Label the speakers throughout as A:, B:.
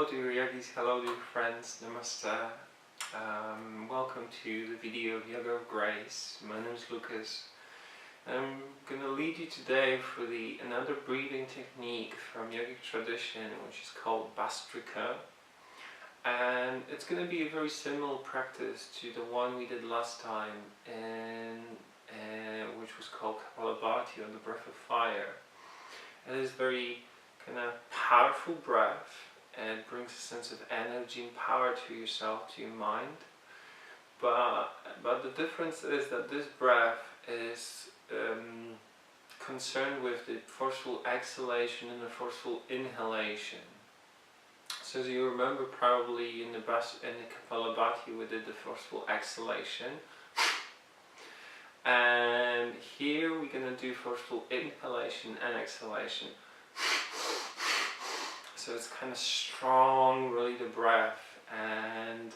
A: Hello dear yogis, hello dear friends, Namaste. Welcome to the video of Yoga of Grace. My name is Lucas. I'm going to lead you today for another breathing technique from yogic tradition, which is called Bastrika. And it's going to be a very similar practice to the one we did last time, which was called Kapalabhati, or the breath of fire. It is very kind of powerful breath, and it brings a sense of energy and power to yourself, to your mind. But the difference is that this breath is concerned with the forceful exhalation and the forceful inhalation. So as you remember, probably in the Kapalabhati we did the forceful exhalation, and here we're going to do forceful inhalation and exhalation. So it's kind of strong, really, the breath, and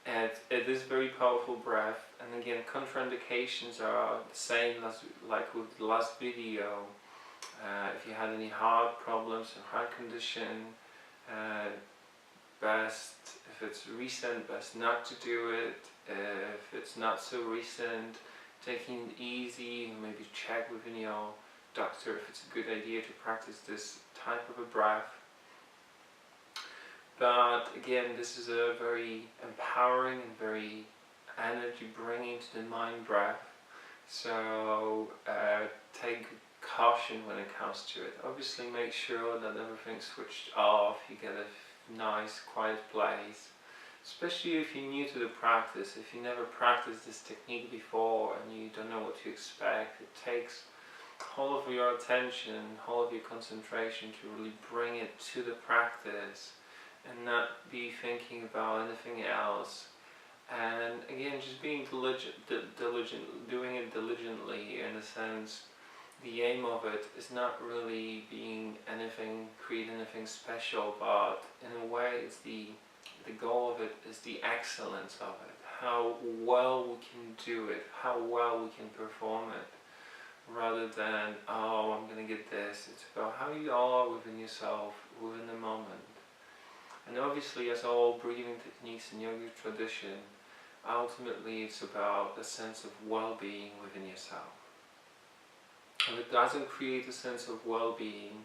A: it is very powerful breath. And again, contraindications are the same as like with the last video. If you had any heart problems or heart condition, best, if it's recent, best not to do it. If it's not so recent, taking it easy, maybe check within your doctor if it's a good idea to practice this type of a breath. But again, this is a very empowering and very energy bringing to the mind breath. So take caution when it comes to it. Obviously make sure that everything's switched off, you get a nice quiet place. Especially if you're new to the practice, if you never practiced this technique before and you don't know what to expect, it takes all of your attention, all of your concentration to really bring it to the practice and not be thinking about anything else. And again, just being diligent, doing it diligently, in a sense. The aim of it is not really create anything special, but in a way it's the goal of it is the excellence of it, how well we can do it, how well we can perform it, rather than, oh, I'm going to get this. It's about how you are within yourself, within the moment. And obviously, as all breathing techniques in yogic tradition, ultimately it's about a sense of well-being within yourself. If it doesn't create a sense of well-being,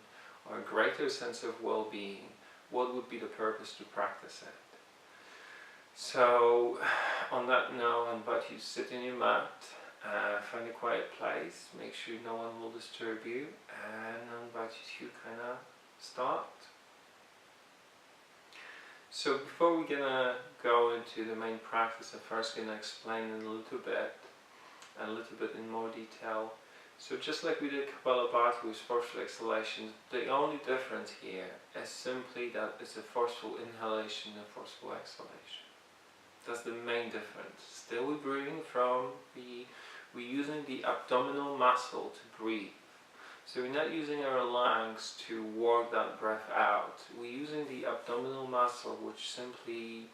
A: or a greater sense of well-being, what would be the purpose to practice it? So, on that note, I invite you to sit in your mat, find a quiet place, make sure no one will disturb you, and I invite you to kind of start. So before we're gonna go into the main practice, I'm first gonna explain a little bit in more detail. So just like we did Kapalabhati with forceful exhalations, the only difference here is simply that it's a forceful inhalation and forceful exhalation. That's the main difference. Still we're breathing we're using the abdominal muscle to breathe. So we're not using our lungs to work that breath out. We're using the abdominal muscle, which simply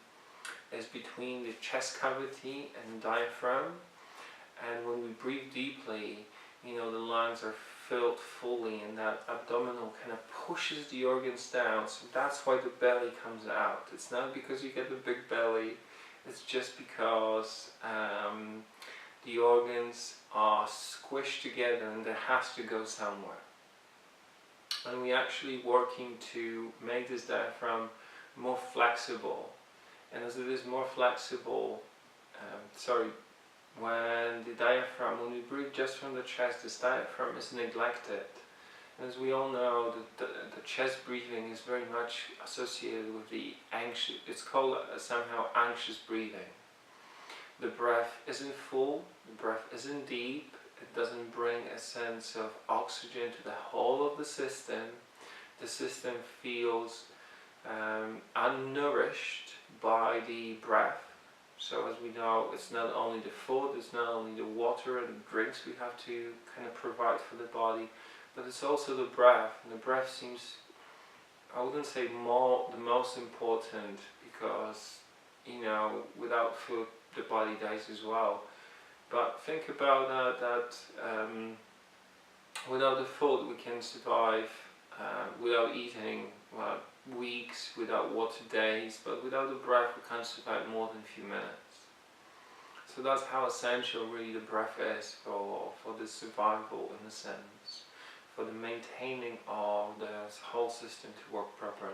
A: is between the chest cavity and diaphragm. And when we breathe deeply, the lungs are filled fully, and that abdominal kind of pushes the organs down. So that's why the belly comes out. It's not because you get a big belly, it's just because the organs are squished together and there has to go somewhere. And we're actually working to make this diaphragm more flexible. And as it is more flexible, when we breathe just from the chest, this diaphragm is neglected. And as we all know, the chest breathing is very much associated with the anxious, it's called somehow anxious breathing. The breath isn't full, the breath isn't deep, it doesn't bring a sense of oxygen to the whole of the system. The system feels unnourished by the breath. So as we know, it's not only the food, it's not only the water and the drinks we have to kind of provide for the body, but it's also the breath. And the breath seems, I wouldn't say the most important, because without food the body dies as well. But think about that without the food we can survive, without eating, well, weeks, without water days, but without the breath we can't survive more than a few minutes. So that's how essential really the breath is for the survival, in a sense, for the maintaining of the whole system to work properly.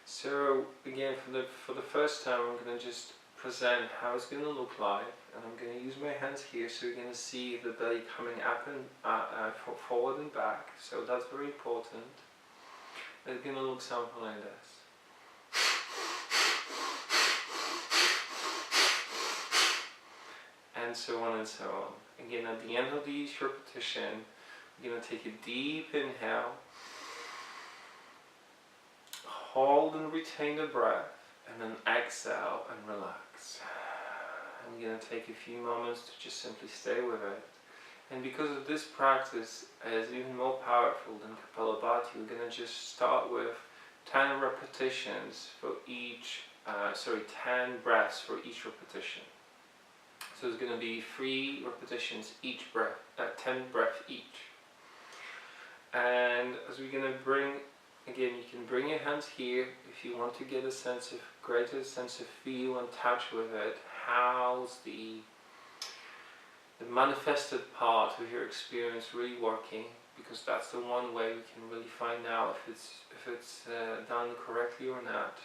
A: So again, for the first time, I'm going to just present how it's going to look like, and I'm going to use my hands here, so you're going to see the belly coming up and forward and back. So that's very important. It's going to look something like this. And so on and so on. Again, at the end of each repetition, you're going to take a deep inhale, hold and retain the breath, and then exhale and relax. And you're going to take a few moments to just simply stay with it. And because of this practice is even more powerful than Kapalabhati, we're going to just start with 10 repetitions for each, 10 breaths for each repetition. So there's going to be 3 repetitions each breath, 10 breaths each. And as we're going to bring, again, you can bring your hands here if you want to get a greater sense of feel and touch with it. How's the manifested part of your experience really working? Because that's the one way we can really find out if it's done correctly or not.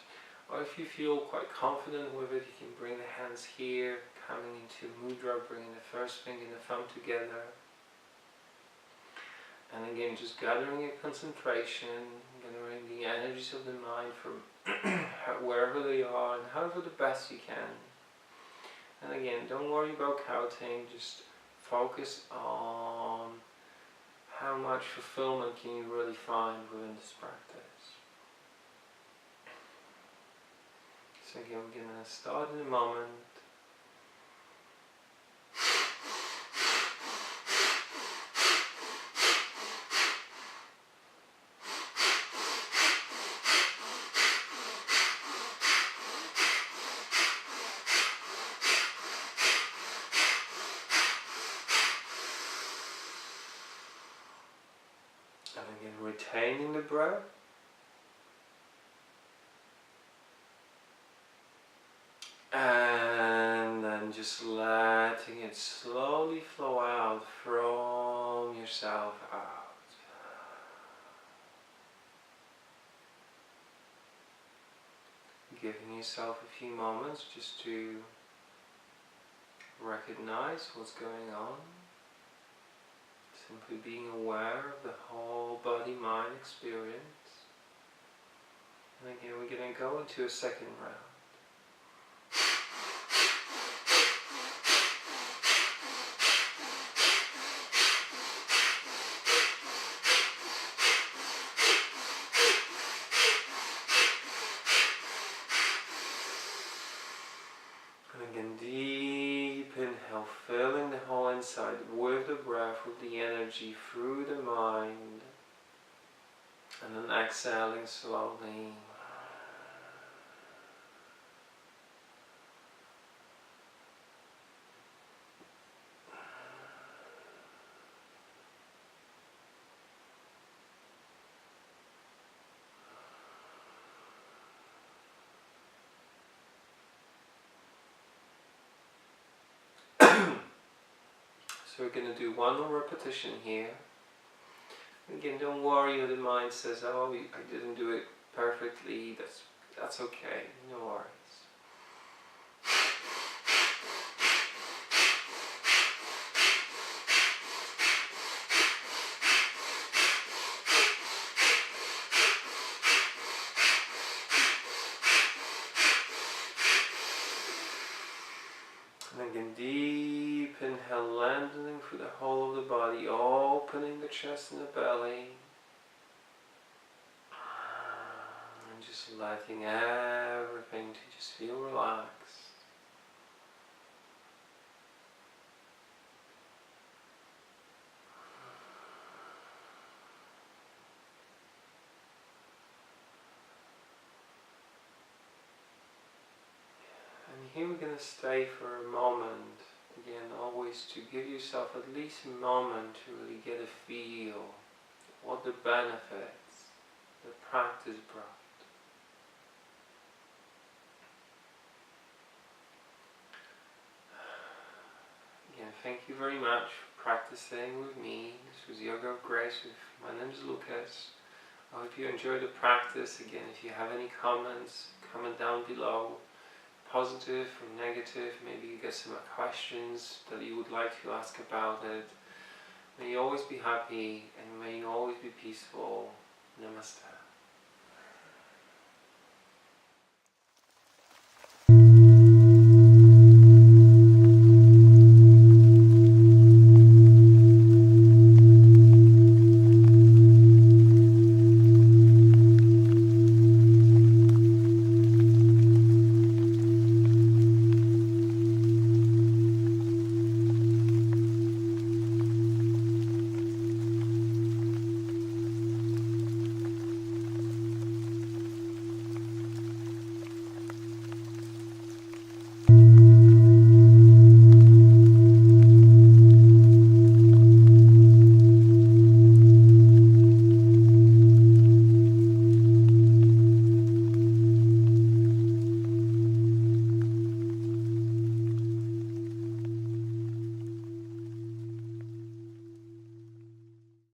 A: Or if you feel quite confident with it, you can bring the hands here, coming into mudra, bringing the first finger and the thumb together. And again, just gathering your concentration, gathering the energies of the mind from wherever they are and however the best you can. And again, don't worry about counting, just focus on how much fulfillment can you really find within this practice. So again, we're going to start in a moment. And again, retaining the breath. And then just letting it slowly flow out from yourself out. Giving yourself a few moments just to recognize what's going on. Simply being aware of the whole body-mind experience. And again, we're going to go into a second round. And again, deep inhale, filling the whole inside with the breath, with the energy through the mind. And then exhaling slowly. So we're going to do one more repetition here. Again, don't worry if the mind says, oh, I didn't do it perfectly. That's okay, no worries. And again, deep inhale, lengthening through the whole of the body, opening the chest and the belly. And just letting everything to just feel relaxed. And here we're going to stay for a moment. Again, always to give yourself at least a moment to really get a feel of what the benefits the practice brought. Again, thank you very much for practicing with me. This was Yoga of Grace. My name is Lucas. I hope you enjoyed the practice. Again, if you have any comments, comment down below. Positive or negative, maybe you get some questions that you would like to ask about it. May you always be happy and may you always be peaceful. Namaste.